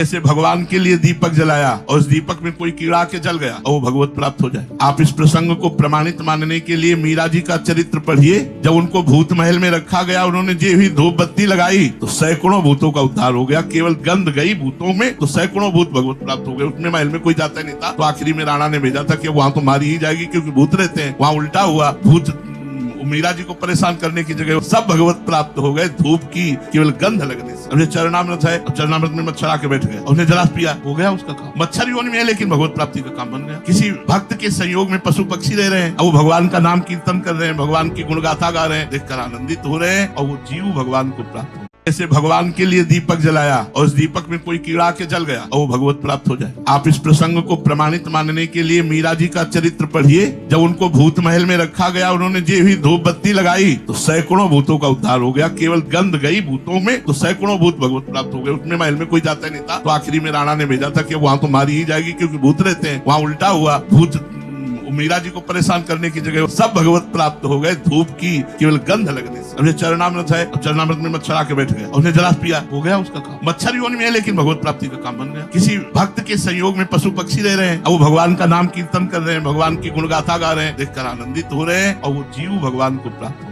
ऐसे भगवान के लिए दीपक जलाया और उस दीपक में कोई कीड़ा के जल गया और वो भगवत प्राप्त हो जाए। आप इस प्रसंग को प्रमाणित मानने के लिए मीरा जी का चरित्र पढ़िए। जब उनको भूत महल में रखा गया, उन्होंने जो ही धूप बत्ती लगाई तो सैकड़ों भूतों का उद्धार हो गया। केवल गंध गई भूतों में तो सैकड़ों भूत भगवत प्राप्त हो गए। उसमें महल में कोई जाता नहीं था, तो आखिरी में राणा ने भेजा था कि वहां तो मारी ही जाएगी क्योंकि भूत रहते हैं। वहां उल्टा हुआ, भूत मीरा जी को परेशान करने की जगह सब भगवत प्राप्त हो गए धूप की केवल गंध लगने से। उन्हें चरणामृत है, चरणामृत में मच्छर आके बैठ गया, उन्हें जलास पिया, हो गया उसका काम। मच्छर योनि में है लेकिन भगवत प्राप्ति का काम बन गया। किसी भक्त के संयोग में पशु पक्षी रह रहे हैं और वो भगवान का नाम कीर्तन कर रहे हैं, भगवान की गुणगाथा गा रहे हैं, देखकर आनंदित हो रहे हैं और वो जीव भगवान को प्राप्त हो। ऐसे भगवान के लिए दीपक जलाया और उस दीपक में कोई कीड़ा के जल गया और वो भगवत प्राप्त हो जाए। आप इस प्रसंग को प्रमाणित मानने के लिए मीरा जी का चरित्र पढ़िए। जब उनको भूत महल में रखा गया, उन्होंने जो ही धूप बत्ती लगाई तो सैकड़ों भूतों का उद्धार हो गया। केवल गंध गई भूतों में तो सैकड़ों भूत भगवत प्राप्त हो गए। उसमें महल में कोई जाता नहीं था, तो आखिरी में राणा ने भेजा था कि वहां तो मारी ही जाएगी क्योंकि भूत रहते हैं। वहां उल्टा हुआ, भूत मीरा जी को परेशान करने की जगह सब भगवत प्राप्त हो गए धूप की केवल गंध लगने से। उन्हें चरणामृत है, चरणामृत में मच्छर आके बैठ गया, उन्हें जलास पिया, हो गया उसका काम। मच्छर योनि में है लेकिन भगवत प्राप्ति का काम बन गया। किसी भक्त के संयोग में पशु पक्षी रह रहे हैं और वो भगवान का नाम कीर्तन कर रहे हैं, भगवान की गुणगाथा गा रहे हैं, देखकर आनंदित हो रहे हैं और वो जीव भगवान को प्राप्त हो।